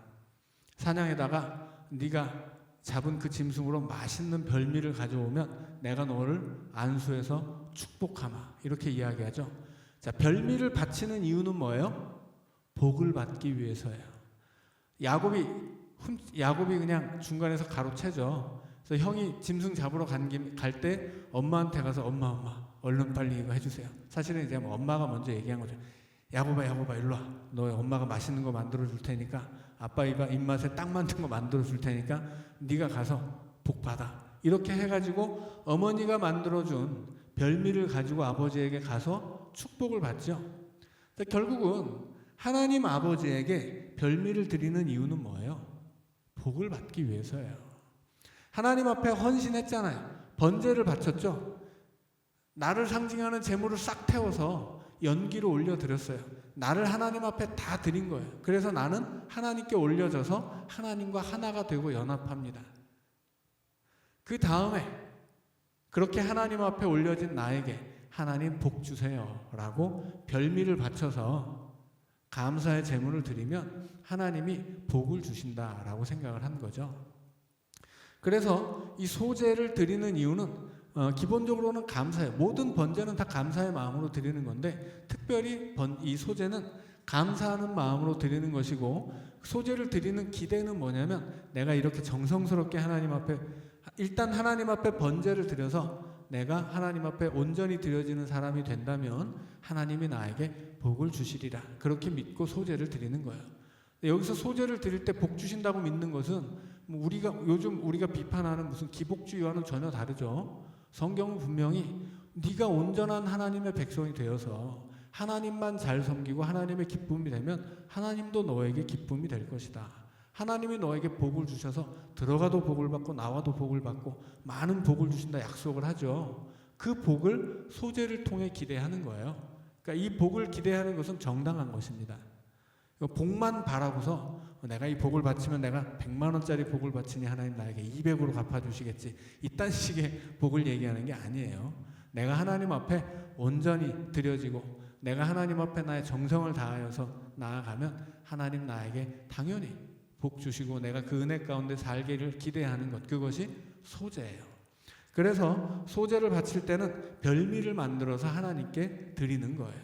사냥에다가 네가 잡은 그 짐승으로 맛있는 별미를 가져오면 내가 너를 안수해서 축복하마. 이렇게 이야기하죠. 자, 별미를 바치는 이유는 뭐예요? 복을 받기 위해서예요. 야곱이 그냥 중간에서 가로채죠. 그래서 형이 짐승 잡으러 갈 때 엄마한테 가서 엄마 얼른 빨리 이거 해주세요. 사실은 이제 엄마가 먼저 얘기한 거죠. 야곱아 일로 와. 너 엄마가 맛있는 거 만들어 줄 테니까, 아빠 입맛에 딱 맞는 거 만들어 줄 테니까 네가 가서 복 받아. 이렇게 해가지고 어머니가 만들어준 별미를 가지고 아버지에게 가서 축복을 받죠. 결국은 하나님 아버지에게 별미를 드리는 이유는 뭐예요? 복을 받기 위해서예요. 하나님 앞에 헌신했잖아요. 번제를 바쳤죠. 나를 상징하는 제물을 싹 태워서 연기로 올려드렸어요. 나를 하나님 앞에 다 드린 거예요. 그래서 나는 하나님께 올려져서 하나님과 하나가 되고 연합합니다. 그 다음에 그렇게 하나님 앞에 올려진 나에게 하나님 복 주세요 라고 별미를 바쳐서 감사의 제물을 드리면 하나님이 복을 주신다라고 생각을 한 거죠. 그래서 이 소제를 드리는 이유는 기본적으로는 감사예요. 모든 번제는 다 감사의 마음으로 드리는 건데, 특별히 이 소제는 감사하는 마음으로 드리는 것이고, 소제를 드리는 기대는 뭐냐면 내가 이렇게 정성스럽게 하나님 앞에, 일단 하나님 앞에 번제를 드려서 내가 하나님 앞에 온전히 드려지는 사람이 된다면 하나님이 나에게 복을 주시리라, 그렇게 믿고 소제를 드리는 거예요. 여기서 소제를 드릴 때 복 주신다고 믿는 것은 요즘 우리가 비판하는 무슨 기복주의와는 전혀 다르죠. 성경은 분명히 네가 온전한 하나님의 백성이 되어서 하나님만 잘 섬기고 하나님의 기쁨이 되면 하나님도 너에게 기쁨이 될 것이다. 하나님이 너에게 복을 주셔서 들어가도 복을 받고 나와도 복을 받고 많은 복을 주신다 약속을 하죠. 그 복을 소제를 통해 기대하는 거예요. 그러니까 이 복을 기대하는 것은 정당한 것입니다. 복만 바라고서 내가 이 복을 바치면 내가 100만 원짜리 복을 바치니 하나님 나에게 200으로 갚아주시겠지, 이딴 식의 복을 얘기하는 게 아니에요. 내가 하나님 앞에 온전히 드려지고 내가 하나님 앞에 나의 정성을 다하여서 나아가면 하나님 나에게 당연히 복 주시고 내가 그 은혜 가운데 살기를 기대하는 것, 그것이 소제예요. 그래서 소제를 바칠 때는 별미를 만들어서 하나님께 드리는 거예요.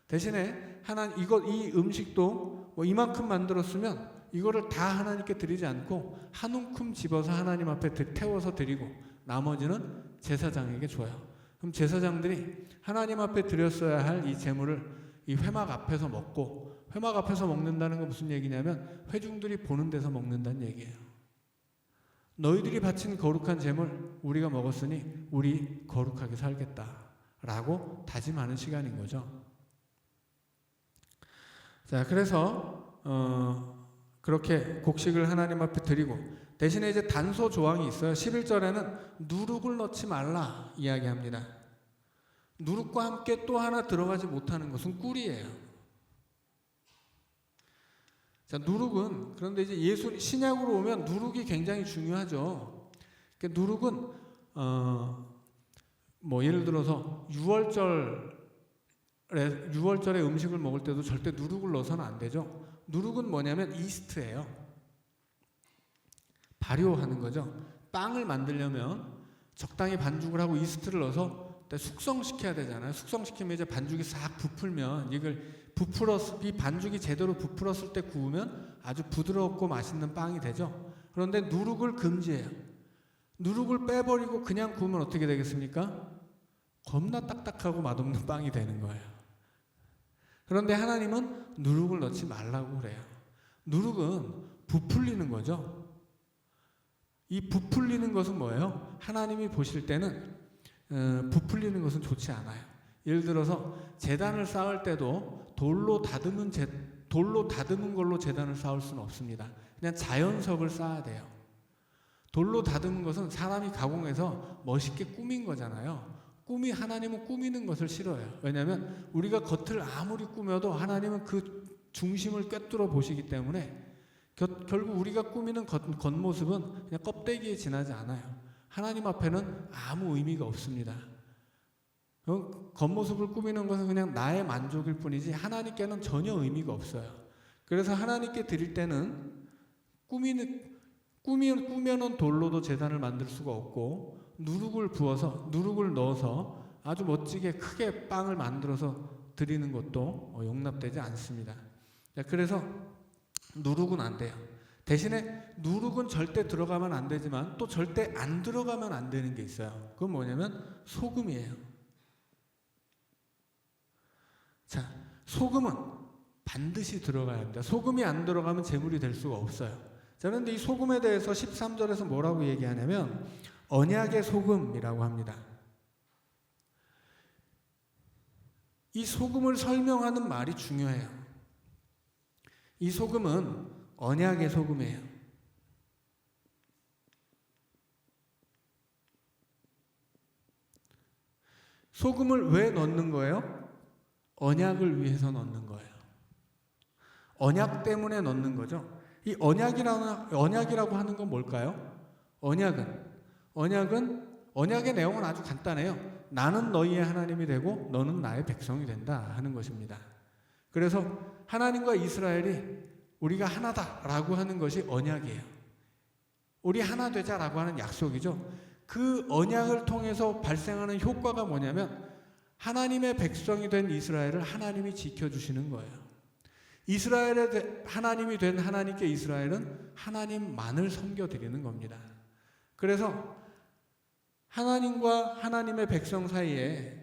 대신에 이 음식도 뭐 이만큼 만들었으면 이거를 다 하나님께 드리지 않고 한 움큼 집어서 하나님 앞에 태워서 드리고 나머지는 제사장에게 줘요. 그럼 제사장들이 하나님 앞에 드렸어야 할 이 제물을 이 회막 앞에서 먹고, 회막 앞에서 먹는다는 건 무슨 얘기냐면 회중들이 보는 데서 먹는다는 얘기예요. 너희들이 바친 거룩한 제물 우리가 먹었으니 우리 거룩하게 살겠다라고 다짐하는 시간인 거죠. 자, 그래서 그렇게 곡식을 하나님 앞에 드리고, 대신에 이제 단소 조항이 있어요. 11절에는 누룩을 넣지 말라 이야기합니다. 누룩과 함께 또 하나 들어가지 못하는 것은 꿀이에요. 자, 누룩은, 그런데 이제 신약으로 오면 누룩이 굉장히 중요하죠. 그러니까 누룩은 뭐 예를 들어서 6월절에 음식을 먹을 때도 절대 누룩을 넣어서는 안 되죠. 누룩은 뭐냐면 이스트예요. 발효하는 거죠. 빵을 만들려면 적당히 반죽을 하고 이스트를 넣어서 숙성시켜야 되잖아요. 숙성시키면 이제 반죽이 싹 부풀면 이 반죽이 제대로 부풀었을 때 구우면 아주 부드럽고 맛있는 빵이 되죠. 그런데 누룩을 금지해요. 누룩을 빼버리고 그냥 구우면 어떻게 되겠습니까? 겁나 딱딱하고 맛없는 빵이 되는 거예요. 그런데 하나님은 누룩을 넣지 말라고 그래요. 누룩은 부풀리는 거죠. 이 부풀리는 것은 뭐예요? 하나님이 보실 때는 부풀리는 것은 좋지 않아요. 예를 들어서 제단을 쌓을 때도 돌로 다듬은 걸로 제단을 쌓을 수는 없습니다. 그냥 자연석을 쌓아야 돼요. 돌로 다듬은 것은 사람이 가공해서 멋있게 꾸민 거잖아요. 하나님은 꾸미는 것을 싫어해요. 왜냐하면 우리가 겉을 아무리 꾸며도 하나님은 그 중심을 꿰뚫어 보시기 때문에 결국 우리가 꾸미는 겉모습은 그냥 껍데기에 지나지 않아요. 하나님 앞에는 아무 의미가 없습니다. 겉모습을 꾸미는 것은 그냥 나의 만족일 뿐이지 하나님께는 전혀 의미가 없어요. 그래서 하나님께 드릴 때는 꾸며놓은 돌로도 제단을 만들 수가 없고, 누룩을 넣어서 아주 멋지게 크게 빵을 만들어서 드리는 것도 용납되지 않습니다. 그래서 누룩은 안 돼요. 대신에 누룩은 절대 들어가면 안 되지만 또 절대 안 들어가면 안 되는 게 있어요. 그건 뭐냐면 소금이에요. 자, 소금은 반드시 들어가야 합니다. 소금이 안 들어가면 제물이 될 수가 없어요. 자, 그런데 이 소금에 대해서 13절에서 뭐라고 얘기하냐면 언약의 소금이라고 합니다. 이 소금을 설명하는 말이 중요해요. 이 소금은 언약의 소금이에요. 소금을 왜 넣는 거예요? 언약을 위해서 넣는 거예요. 언약 때문에 넣는 거죠. 이 언약이라고 하는 건 뭘까요? 언약의 내용은 아주 간단해요. 나는 너희의 하나님이 되고 너는 나의 백성이 된다 하는 것입니다. 그래서 하나님과 이스라엘이 우리가 하나다라고 하는 것이 언약이에요. 우리 하나 되자라고 하는 약속이죠. 그 언약을 통해서 발생하는 효과가 뭐냐면 하나님의 백성이 된 이스라엘을 하나님이 지켜주시는 거예요. 이스라엘의 하나님이 된 하나님께 이스라엘은 하나님만을 섬겨드리는 겁니다. 그래서 하나님과 하나님의 백성 사이에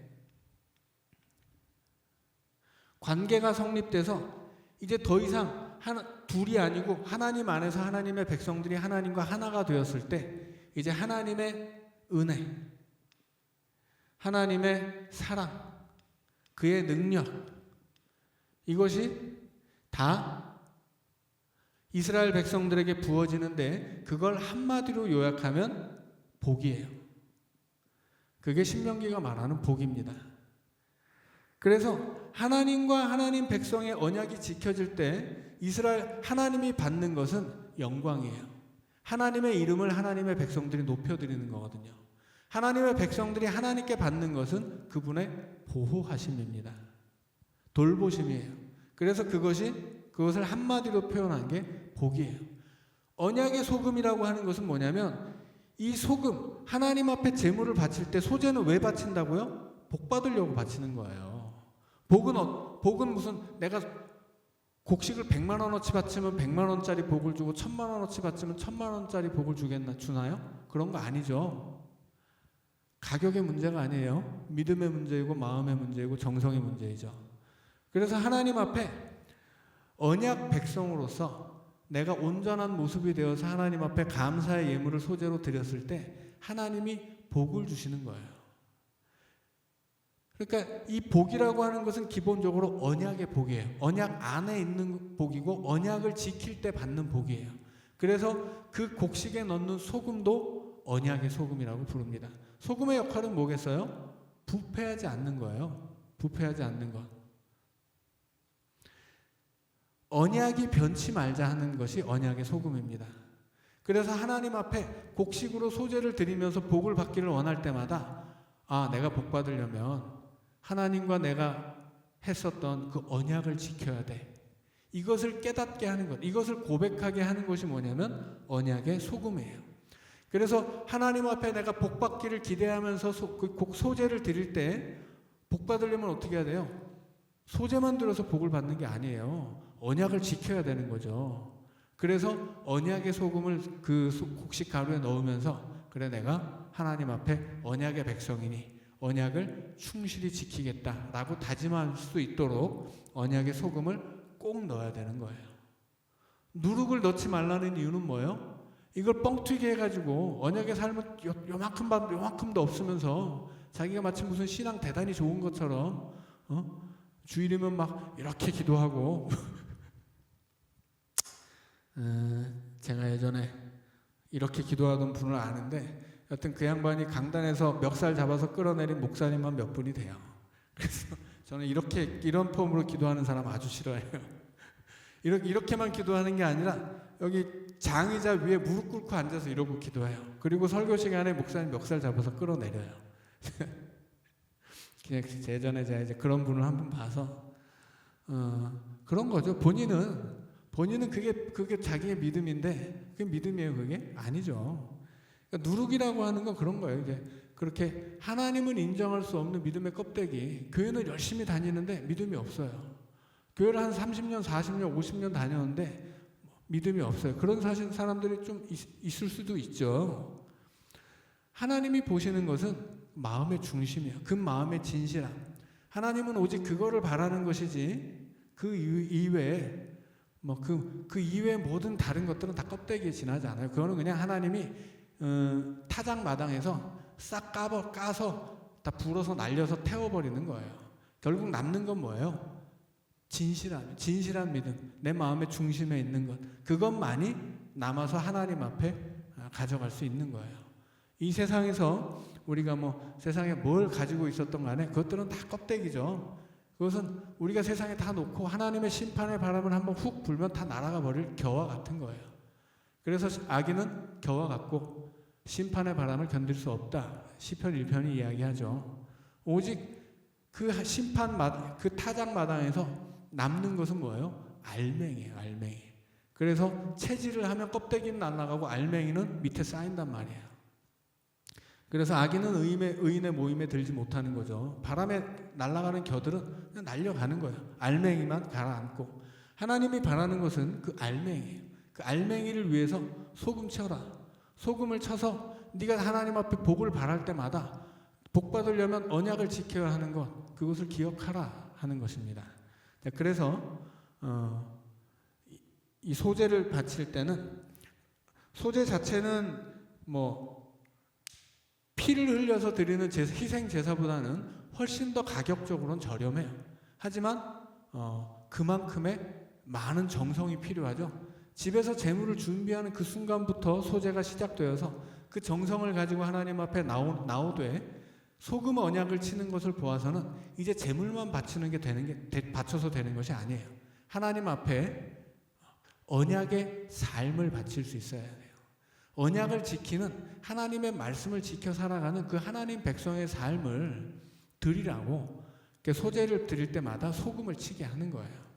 관계가 성립돼서 이제 더 이상 둘이 아니고 하나님 안에서 하나님의 백성들이 하나님과 하나가 되었을 때 이제 하나님의 은혜, 하나님의 사랑, 그의 능력, 이것이 다 이스라엘 백성들에게 부어지는데 그걸 한마디로 요약하면 복이에요. 그게 신명기가 말하는 복입니다. 그래서 하나님과 하나님 백성의 언약이 지켜질 때 이스라엘 하나님이 받는 것은 영광이에요. 하나님의 이름을 하나님의 백성들이 높여드리는 거거든요. 하나님의 백성들이 하나님께 받는 것은 그분의 보호하심입니다. 돌보심이에요. 그래서 그것을 한마디로 표현한 게 복이에요. 언약의 소금이라고 하는 것은 뭐냐면 이 소금, 하나님 앞에 제물을 바칠 때 소재는 왜 바친다고요? 복 받으려고 바치는 거예요. 복은 무슨 내가 곡식을 100만 원어치 바치면 100만 원짜리 복을 주고 1000만 원어치 바치면 1000만 원짜리 복을 주나요? 그런 거 아니죠. 가격의 문제가 아니에요. 믿음의 문제이고 마음의 문제이고 정성의 문제이죠. 그래서 하나님 앞에 언약 백성으로서 내가 온전한 모습이 되어서 하나님 앞에 감사의 예물을 소재로 드렸을 때 하나님이 복을 주시는 거예요. 그러니까 이 복이라고 하는 것은 기본적으로 언약의 복이에요. 언약 안에 있는 복이고 언약을 지킬 때 받는 복이에요. 그래서 그 곡식에 넣는 소금도 언약의 소금이라고 부릅니다. 소금의 역할은 뭐겠어요? 부패하지 않는 거예요. 부패하지 않는 것. 언약이 변치 말자 하는 것이 언약의 소금입니다. 그래서 하나님 앞에 곡식으로 소재를 드리면서 복을 받기를 원할 때마다 내가 복 받으려면 하나님과 내가 했었던 그 언약을 지켜야 돼. 이것을 깨닫게 하는 것, 이것을 고백하게 하는 것이 뭐냐면 언약의 소금이에요. 그래서 하나님 앞에 내가 복 받기를 기대하면서 그 소재를 드릴 때 복 받으려면 어떻게 해야 돼요? 소재만 들어서 복을 받는 게 아니에요. 언약을 지켜야 되는 거죠. 그래서 언약의 소금을 그 곡식 가루에 넣으면서 그래 내가 하나님 앞에 언약의 백성이니 언약을 충실히 지키겠다라고 다짐할 수 있도록 언약의 소금을 꼭 넣어야 되는 거예요. 누룩을 넣지 말라는 이유는 뭐예요? 이걸 뻥튀기 해가지고 언약의 삶은 요만큼도 없으면서 자기가 마치 무슨 신앙 대단히 좋은 것처럼 주일이면 막 이렇게 기도하고 제가 예전에 이렇게 기도하던 분을 아는데 여튼 그 양반이 강단에서 멱살 잡아서 끌어내린 목사님만 몇 분이 돼요. 그래서 저는 이런 폼으로 기도하는 사람 아주 싫어해요. 이렇게만 기도하는 게 아니라 여기 장의자 위에 무릎 꿇고 앉아서 이러고 기도해요. 그리고 설교 시간에 목사님 멱살 잡아서 끌어내려요. 그냥 예전에 제가 이제 그런 분을 한 번 봐서 그런 거죠. 본인은 그게 자기의 믿음인데 그게 믿음이에요. 그게 아니죠. 그러니까 누룩이라고 하는 건 그런 거예요. 이제 그렇게 하나님은 인정할 수 없는 믿음의 껍데기. 교회는 열심히 다니는데 믿음이 없어요. 교회를 한 30년, 40년, 50년 다녔는데 믿음이 없어요. 그런 사람들이 좀 있을 수도 있죠. 하나님이 보시는 것은 마음의 중심이에요. 그 마음의 진실함. 하나님은 오직 그거를 바라는 것이지 그 이외에 그 이외의 모든 다른 것들은 다 껍데기에 지나지 않아요. 그거는 그냥 하나님이 타작 마당에서 싹 까서 다 불어서 날려서 태워버리는 거예요. 결국 남는 건 뭐예요? 진실한 믿음, 내 마음의 중심에 있는 것, 그것만이 남아서 하나님 앞에 가져갈 수 있는 거예요. 이 세상에서 우리가 세상에 뭘 가지고 있었던 간에 그것들은 다 껍데기죠. 그것은 우리가 세상에 다 놓고 하나님의 심판의 바람을 한번 훅 불면 다 날아가 버릴 겨와 같은 거예요. 그래서 악인은 겨와 같고 심판의 바람을 견딜 수 없다. 시편 1편이 이야기하죠. 오직 그 그 타작 마당에서 남는 것은 뭐예요? 알맹이에요. 알맹이. 그래서 체질을 하면 껍데기는 날아가고 알맹이는 밑에 쌓인단 말이에요. 그래서 악인은 의인의 모임에 들지 못하는 거죠. 바람에 날아가는 겨들은 그냥 날려가는 거예요. 알맹이만 가라앉고. 하나님이 바라는 것은 그 알맹이에요. 그 알맹이를 위해서 소금 쳐라. 소금을 쳐서 네가 하나님 앞에 복을 바랄 때마다 복 받으려면 언약을 지켜야 하는 것, 그것을 기억하라 하는 것입니다. 그래서 이 소재를 바칠 때는 소재 자체는 피를 흘려서 드리는 희생 제사보다는 훨씬 더 가격적으로는 저렴해요. 하지만 그만큼의 많은 정성이 필요하죠. 집에서 제물을 준비하는 그 순간부터 소재가 시작되어서 그 정성을 가지고 하나님 앞에 나오되 소금 언약을 치는 것을 보아서는 이제 제물만 바쳐서 되는 것이 아니에요. 하나님 앞에 언약의 삶을 바칠 수 있어야 돼요. 언약을 지키는, 하나님의 말씀을 지켜 살아가는 그 하나님 백성의 삶을 드리라고 소제를 드릴 때마다 소금을 치게 하는 거예요.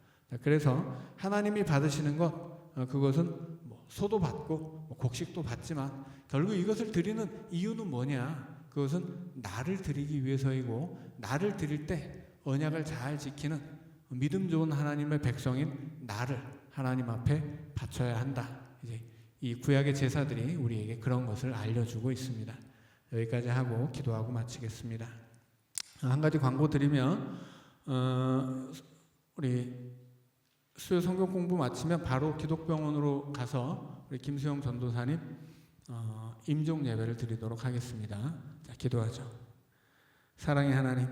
그래서 하나님이 받으시는 것, 그것은 소도 받고 곡식도 받지만 결국 이것을 드리는 이유는 뭐냐? 그것은 나를 드리기 위해서이고, 나를 드릴 때 언약을 잘 지키는 믿음 좋은 하나님의 백성인 나를 하나님 앞에 바쳐야 한다. 이제 이 구약의 제사들이 우리에게 그런 것을 알려주고 있습니다. 여기까지 하고 기도하고 마치겠습니다. 한 가지 광고 드리면, 우리 수요 성경 공부 마치면 바로 기독병원으로 가서 우리 김수영 전도사님 임종 예배를 드리도록 하겠습니다. 자, 기도하죠. 사랑의 하나님,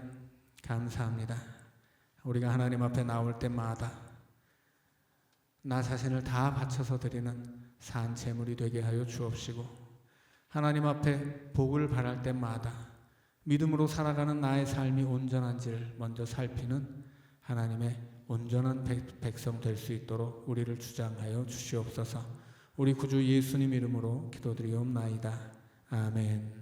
감사합니다. 우리가 하나님 앞에 나올 때마다 나 자신을 다 바쳐서 드리는 산 제물이 되게 하여 주옵시고, 하나님 앞에 복을 바랄 때마다 믿음으로 살아가는 나의 삶이 온전한지를 먼저 살피는 하나님의 온전한 백성 될 수 있도록 우리를 주장하여 주시옵소서. 우리 구주 예수님 이름으로 기도드리옵나이다. 아멘.